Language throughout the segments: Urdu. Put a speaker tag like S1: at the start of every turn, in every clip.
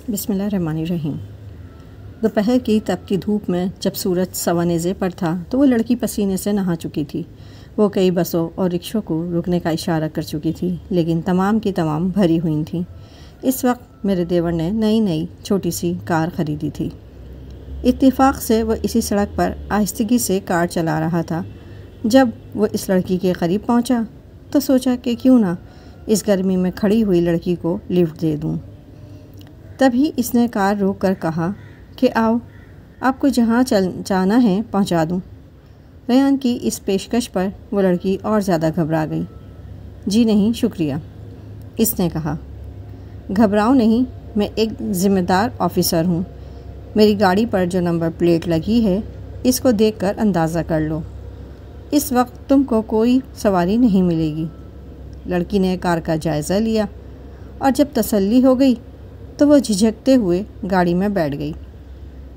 S1: بسم اللہ الرحمن الرحیم۔ دوپہر کی تپتی دھوپ میں جب سورج سوا نیزے پر تھا تو وہ لڑکی پسینے سے نہا چکی تھی۔ وہ کئی بسوں اور رکشوں کو رکنے کا اشارہ کر چکی تھی، لیکن تمام کی تمام بھری ہوئی تھیں۔ اس وقت میرے دیور نے نئی چھوٹی سی کار خریدی تھی۔ اتفاق سے وہ اسی سڑک پر آہستگی سے کار چلا رہا تھا۔ جب وہ اس لڑکی کے قریب پہنچا تو سوچا کہ کیوں نہ اس گرمی میں کھڑی ہوئی لڑکی کو لفٹ دے دوں۔ تبھی اس نے کار روک کر کہا کہ آؤ، آپ کو جہاں جانا ہے پہنچا دوں۔ ریان کی اس پیشکش پر وہ لڑکی اور زیادہ گھبرا گئی۔ جی نہیں شکریہ، اس نے کہا۔ گھبراؤ نہیں، میں ایک ذمہ دار آفیسر ہوں۔ میری گاڑی پر جو نمبر پلیٹ لگی ہے اس کو دیکھ کر اندازہ کر لو۔ اس وقت تم کو کوئی سواری نہیں ملے گی۔ لڑکی نے کار کا جائزہ لیا اور جب تسلی ہو گئی تو وہ جھجکتے ہوئے گاڑی میں بیٹھ گئی۔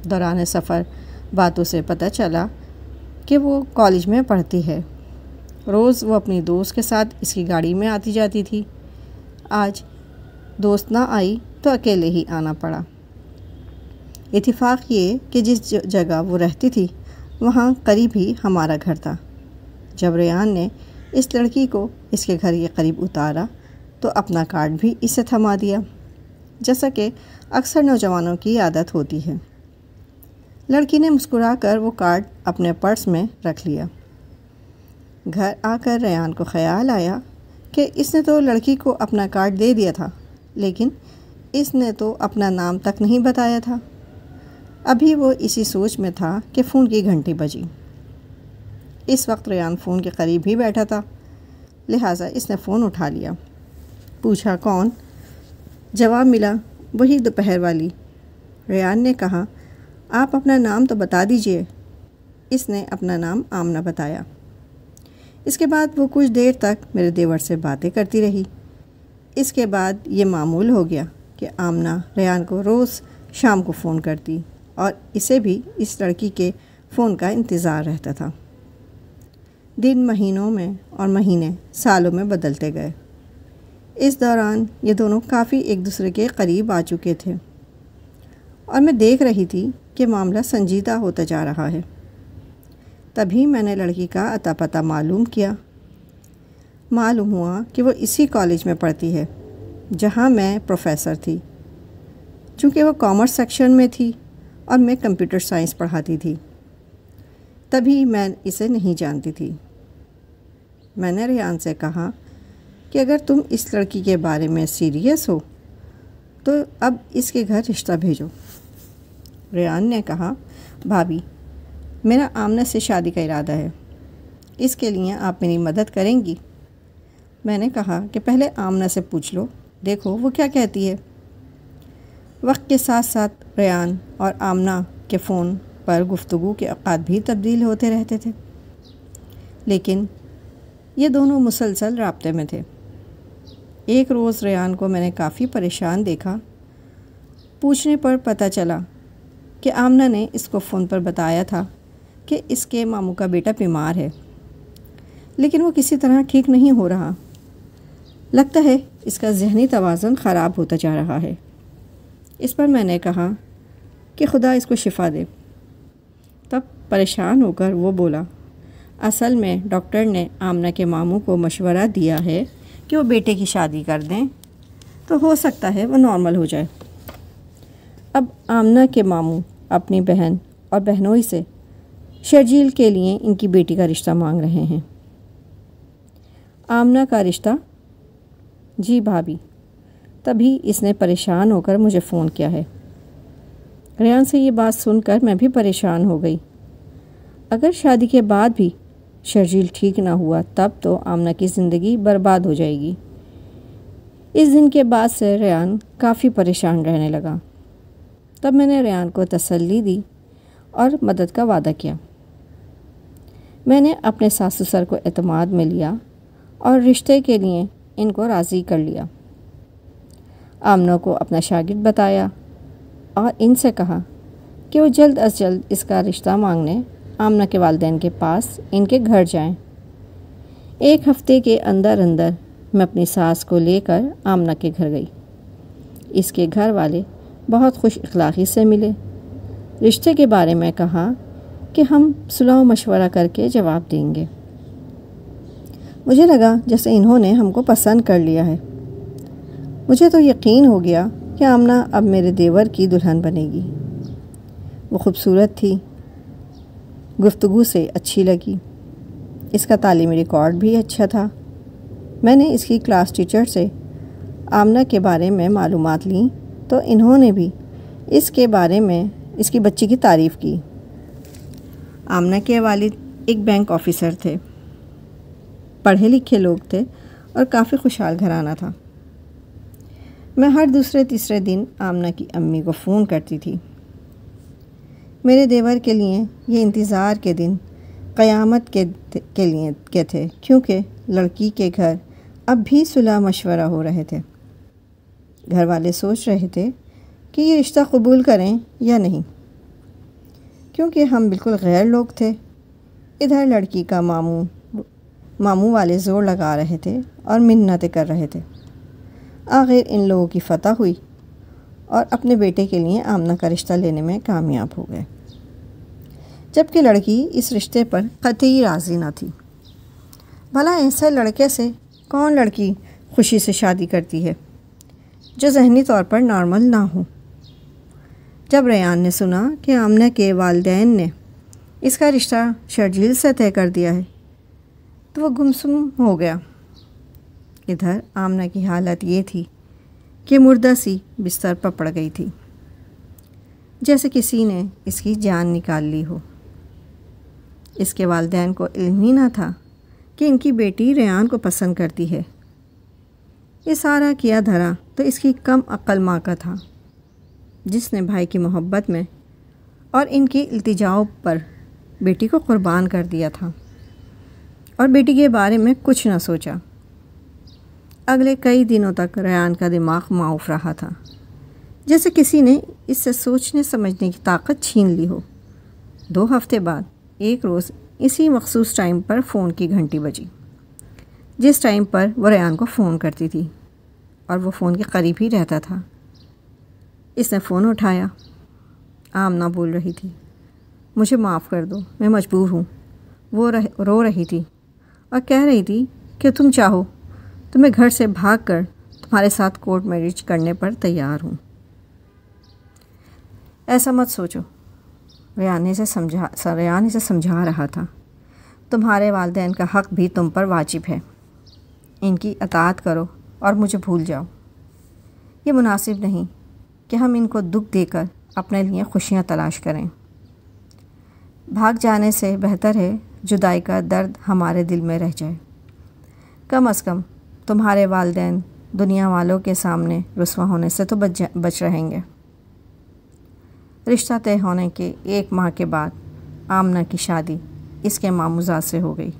S1: دوران سفر باتوں سے پتہ چلا کہ وہ کالج میں پڑھتی ہے۔ روز وہ اپنی دوست کے ساتھ اس کی گاڑی میں آتی جاتی تھی۔ آج دوست نہ آئی تو اکیلے ہی آنا پڑا۔ اتفاق یہ کہ جس جگہ وہ رہتی تھی وہاں قریب ہی ہمارا گھر تھا۔ جب ریان نے اس لڑکی کو اس کے گھر کے قریب اتارا تو اپنا کارڈ بھی اسے تھما دیا، جیسا کہ اکثر نوجوانوں کی عادت ہوتی ہے۔ لڑکی نے مسکرا کر وہ کارڈ اپنے پرس میں رکھ لیا۔ گھر آ کر ریان کو خیال آیا کہ اس نے تو لڑکی کو اپنا کارڈ دے دیا تھا، لیکن اس نے تو اپنا نام تک نہیں بتایا تھا۔ ابھی وہ اسی سوچ میں تھا کہ فون کی گھنٹی بجی۔ اس وقت ریان فون کے قریب ہی بیٹھا تھا، لہٰذا اس نے فون اٹھا لیا۔ پوچھا کون؟ جواب ملا وہی دوپہر والی۔ ریان نے کہا آپ اپنا نام تو بتا دیجئے۔ اس نے اپنا نام آمنہ بتایا۔ اس کے بعد وہ کچھ دیر تک میرے دیور سے باتیں کرتی رہی۔ اس کے بعد یہ معمول ہو گیا کہ آمنہ ریان کو روز شام کو فون کرتی اور اسے بھی اس لڑکی کے فون کا انتظار رہتا تھا۔ دن مہینوں میں اور مہینے سالوں میں بدلتے گئے۔ اس دوران یہ دونوں کافی ایک دوسرے کے قریب آ چکے تھے اور میں دیکھ رہی تھی کہ معاملہ سنجیدہ ہوتا جا رہا ہے۔ تبھی میں نے لڑکی کا اتا پتہ معلوم کیا۔ معلوم ہوا کہ وہ اسی کالج میں پڑھتی ہے جہاں میں پروفیسر تھی۔ چونکہ وہ کامرس سیکشن میں تھی اور میں کمپیوٹر سائنس پڑھاتی تھی، تبھی میں اسے نہیں جانتی تھی۔ میں نے ریان سے کہا کہ اگر تم اس لڑکی کے بارے میں سیریس ہو تو اب اس کے گھر رشتہ بھیجو۔ ریان نے کہا بھابی، میرا آمنہ سے شادی کا ارادہ ہے، اس کے لیے آپ میری مدد کریں گی؟ میں نے کہا کہ پہلے آمنہ سے پوچھ لو، دیکھو وہ کیا کہتی ہے۔ وقت کے ساتھ ساتھ ریان اور آمنہ کے فون پر گفتگو کے اوقات بھی تبدیل ہوتے رہتے تھے، لیکن یہ دونوں مسلسل رابطے میں تھے۔ ایک روز ریان کو میں نے کافی پریشان دیکھا۔ پوچھنے پر پتہ چلا کہ آمنہ نے اس کو فون پر بتایا تھا کہ اس کے ماموں کا بیٹا بیمار ہے، لیکن وہ کسی طرح ٹھیک نہیں ہو رہا۔ لگتا ہے اس کا ذہنی توازن خراب ہوتا جا رہا ہے۔ اس پر میں نے کہا کہ خدا اس کو شفا دے۔ تب پریشان ہو کر وہ بولا، اصل میں ڈاکٹر نے آمنہ کے ماموں کو مشورہ دیا ہے کہ وہ بیٹے کی شادی کر دیں تو ہو سکتا ہے وہ نارمل ہو جائے۔ اب آمنہ کے ماموں اپنی بہن اور بہنوئی سے شرجیل کے لیے ان کی بیٹی کا رشتہ مانگ رہے ہیں۔ آمنہ کا رشتہ؟ جی بھابی۔ تبھی اس نے پریشان ہو کر مجھے فون کیا ہے۔ ریان سے یہ بات سن کر میں بھی پریشان ہو گئی۔ اگر شادی کے بعد بھی شرجیل ٹھیک نہ ہوا تب تو آمنہ کی زندگی برباد ہو جائے گی۔ اس دن کے بعد سے ریان کافی پریشان رہنے لگا۔ تب میں نے ریان کو تسلی دی اور مدد کا وعدہ کیا۔ میں نے اپنے ساس سسر کو اعتماد میں لیا اور رشتے کے لیے ان کو راضی کر لیا۔ آمنہ کو اپنا شاگرد بتایا اور ان سے کہا کہ وہ جلد از جلد اس کا رشتہ مانگنے آمنہ کے والدین کے پاس ان کے گھر جائیں۔ ایک ہفتے کے اندر میں اپنی ساس کو لے کر آمنہ کے گھر گئی۔ اس کے گھر والے بہت خوش اخلاقی سے ملے۔ رشتے کے بارے میں کہا کہ ہم صلاح و مشورہ کر کے جواب دیں گے۔ مجھے لگا جیسے انہوں نے ہم کو پسند کر لیا ہے۔ مجھے تو یقین ہو گیا کہ آمنہ اب میرے دیور کی دلہن بنے گی۔ وہ خوبصورت تھی، گفتگو سے اچھی لگی، اس کا تعلیمی ریکارڈ بھی اچھا تھا۔ میں نے اس کی کلاس ٹیچر سے آمنہ کے بارے میں معلومات لیں تو انہوں نے بھی اس کے بارے میں اس کی بچی کی تعریف کی۔ آمنہ کے والد ایک بینک آفیسر تھے، پڑھے لکھے لوگ تھے اور کافی خوشحال گھرانہ تھا۔ میں ہر دوسرے تیسرے دن آمنہ کی امی کو فون کرتی تھی۔ میرے دیور کے لیے یہ انتظار کے دن قیامت کے تھے، کیونکہ لڑکی کے گھر اب بھی صلاح مشورہ ہو رہے تھے۔ گھر والے سوچ رہے تھے کہ یہ رشتہ قبول کریں یا نہیں، کیونکہ ہم بالکل غیر لوگ تھے۔ ادھر لڑکی کا ماموں والے زور لگا رہے تھے اور منتیں کر رہے تھے۔ آخر ان لوگوں کی فتح ہوئی اور اپنے بیٹے کے لیے آمنہ کا رشتہ لینے میں کامیاب ہو گئے، جبکہ لڑکی اس رشتے پر قطعی راضی نہ تھی۔ بھلا ایسے لڑکے سے کون لڑکی خوشی سے شادی کرتی ہے جو ذہنی طور پر نارمل نہ ہو؟ جب ریان نے سنا کہ آمنہ کے والدین نے اس کا رشتہ شرجیل سے طے کر دیا ہے تو وہ گمسم ہو گیا۔ ادھر آمنہ کی حالت یہ تھی کہ مردہ سی بستر پر پڑ گئی تھی، جیسے کسی نے اس کی جان نکال لی ہو۔ اس کے والدین کو علم ہی نہ تھا کہ ان کی بیٹی ریان کو پسند کرتی ہے۔ یہ سارا کیا دھرا تو اس کی کم عقل ماں کا تھا، جس نے بھائی کی محبت میں اور ان کی التجاؤں پر بیٹی کو قربان کر دیا تھا اور بیٹی کے بارے میں کچھ نہ سوچا۔ اگلے کئی دنوں تک ریان کا دماغ معاف رہا تھا، جیسے کسی نے اس سے سوچنے سمجھنے کی طاقت چھین لی ہو۔ 2 ہفتے بعد ایک روز اسی مخصوص ٹائم پر فون کی گھنٹی بجی، جس ٹائم پر وہ ریان کو فون کرتی تھی اور وہ فون کے قریب ہی رہتا تھا۔ اس نے فون اٹھایا۔ آمنہ بول رہی تھی، مجھے معاف کر دو، میں مجبور ہوں۔ وہ رو رہی تھی اور کہہ رہی تھی کہ تم چاہو تو میں گھر سے بھاگ کر تمہارے ساتھ کورٹ میرج کرنے پر تیار ہوں۔ ایسا مت سوچو، ریان اسے سمجھا رہا تھا، تمہارے والدین کا حق بھی تم پر واجب ہے، ان کی اطاعت کرو اور مجھے بھول جاؤ۔ یہ مناسب نہیں کہ ہم ان کو دکھ دے کر اپنے لیے خوشیاں تلاش کریں۔ بھاگ جانے سے بہتر ہے جدائی کا درد ہمارے دل میں رہ جائے۔ کم از کم تمہارے والدین دنیا والوں کے سامنے رسوا ہونے سے تو بچ رہیں گے۔ رشتہ طے ہونے کے 1 ماہ کے بعد آمنہ کی شادی اس کے ماموزاد سے ہو گئی۔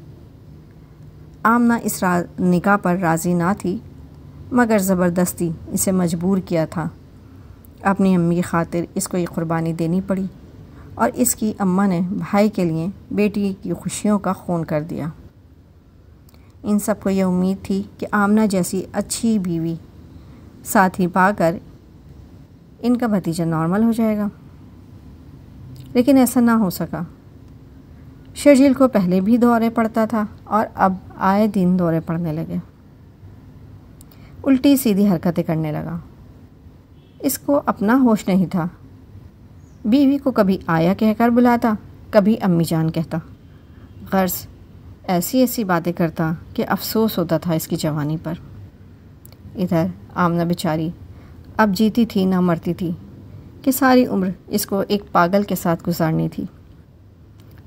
S1: آمنہ اس نکاح پر راضی نہ تھی، مگر زبردستی اسے مجبور کیا تھا۔ اپنی امی کی خاطر اس کو یہ قربانی دینی پڑی اور اس کی اماں نے بھائی کے لیے بیٹی کی خوشیوں کا خون کر دیا۔ ان سب کو یہ امید تھی کہ آمنہ جیسی اچھی بیوی ساتھی پا کر ان کا بھتیجا نارمل ہو جائے گا، لیکن ایسا نہ ہو سکا۔ شرجیل کو پہلے بھی دورے پڑتا تھا اور اب آئے دن دورے پڑنے لگے۔ الٹی سیدھی حرکتیں کرنے لگا۔ اس کو اپنا ہوش نہیں تھا۔ بیوی کو کبھی آیا کہہ کر بلاتا، کبھی امی جان کہتا۔ غرض ایسی باتیں کرتا کہ افسوس ہوتا تھا اس کی جوانی پر۔ ادھر آمنہ بیچاری اب جیتی تھی نہ مرتی تھی کہ ساری عمر اس کو ایک پاگل کے ساتھ گزارنی تھی۔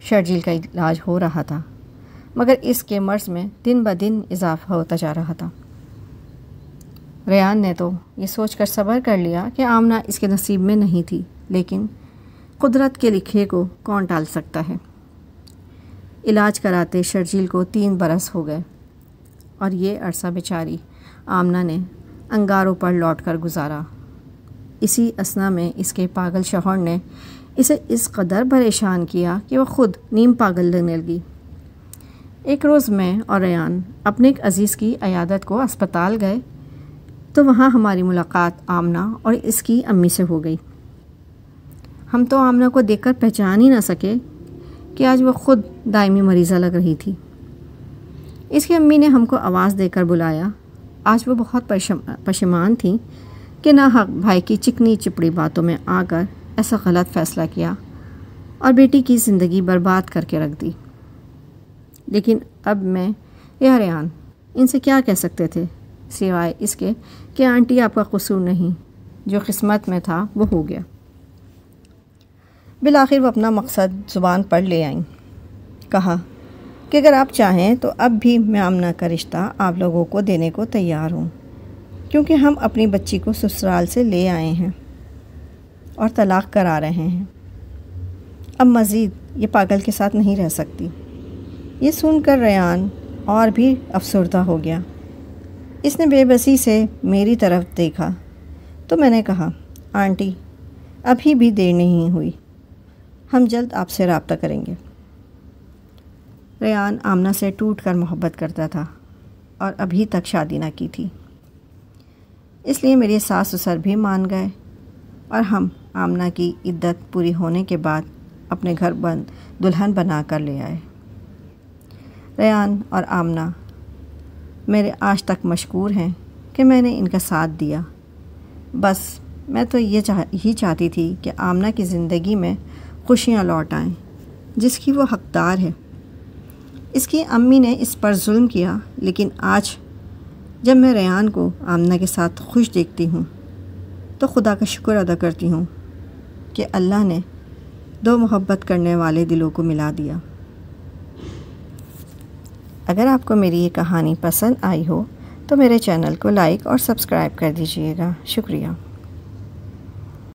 S1: شرجیل کا علاج ہو رہا تھا، مگر اس کے مرض میں دن بدن اضافہ ہوتا جا رہا تھا۔ ریان نے تو یہ سوچ کر صبر کر لیا کہ آمنہ اس کے نصیب میں نہیں تھی، لیکن قدرت کے لکھے کو کون ٹال سکتا ہے۔ علاج کراتے شرجیل کو 3 برس ہو گئے اور یہ عرصہ بیچاری آمنہ نے انگاروں پر لوٹ کر گزارا۔ اسی اثنا میں اس کے پاگل شوہر نے اسے اس قدر پریشان کیا کہ وہ خود نیم پاگل لگنے لگی۔ ایک روز میں اور ریان اپنے ایک عزیز کی عیادت کو اسپتال گئے تو وہاں ہماری ملاقات آمنہ اور اس کی امی سے ہو گئی۔ ہم تو آمنہ کو دیکھ کر پہچان ہی نہ سکے کہ آج وہ خود دائمی مریضہ لگ رہی تھی۔ اس کی امی نے ہم کو آواز دے کر بلایا۔ آج وہ بہت پشیمان تھیں کہ ناحق بھائی کی چکنی چپڑی باتوں میں آ کر ایسا غلط فیصلہ کیا اور بیٹی کی زندگی برباد کر کے رکھ دی۔ لیکن اب میں یا ریان ان سے کیا کہہ سکتے تھے سوائے اس کے کہ آنٹی آپ کا قصور نہیں، جو قسمت میں تھا وہ ہو گیا۔ بالآخر وہ اپنا مقصد زبان پر لے آئیں۔ کہا کہ اگر آپ چاہیں تو اب بھی میں آمنہ کا رشتہ آپ لوگوں کو دینے کو تیار ہوں، کیونکہ ہم اپنی بچی کو سسرال سے لے آئے ہیں اور طلاق کرا رہے ہیں۔ اب مزید یہ پاگل کے ساتھ نہیں رہ سکتی۔ یہ سن کر ریان اور بھی افسردہ ہو گیا۔ اس نے بے بسی سے میری طرف دیکھا تو میں نے کہا، آنٹی ابھی بھی دیر نہیں ہوئی، ہم جلد آپ سے رابطہ کریں گے۔ ریان آمنہ سے ٹوٹ کر محبت کرتا تھا اور ابھی تک شادی نہ کی تھی، اس لیے میرے ساس سسر بھی مان گئے اور ہم آمنہ کی عدت پوری ہونے کے بعد اپنے گھر دلہن بنا کر لے آئے۔ ریان اور آمنہ میرے آج تک مشکور ہیں کہ میں نے ان کا ساتھ دیا۔ بس میں تو یہی چاہتی تھی کہ آمنہ کی زندگی میں خوشیاں لوٹ آئیں جس کی وہ حقدار ہے۔ اس کی امی نے اس پر ظلم کیا، لیکن آج جب میں ریان کو آمنہ کے ساتھ خوش دیکھتی ہوں تو خدا کا شکر ادا کرتی ہوں کہ اللہ نے دو محبت کرنے والے دلوں کو ملا دیا۔ اگر آپ کو میری یہ کہانی پسند آئی ہو تو میرے چینل کو لائک اور سبسکرائب کر دیجیے گا۔ شکریہ۔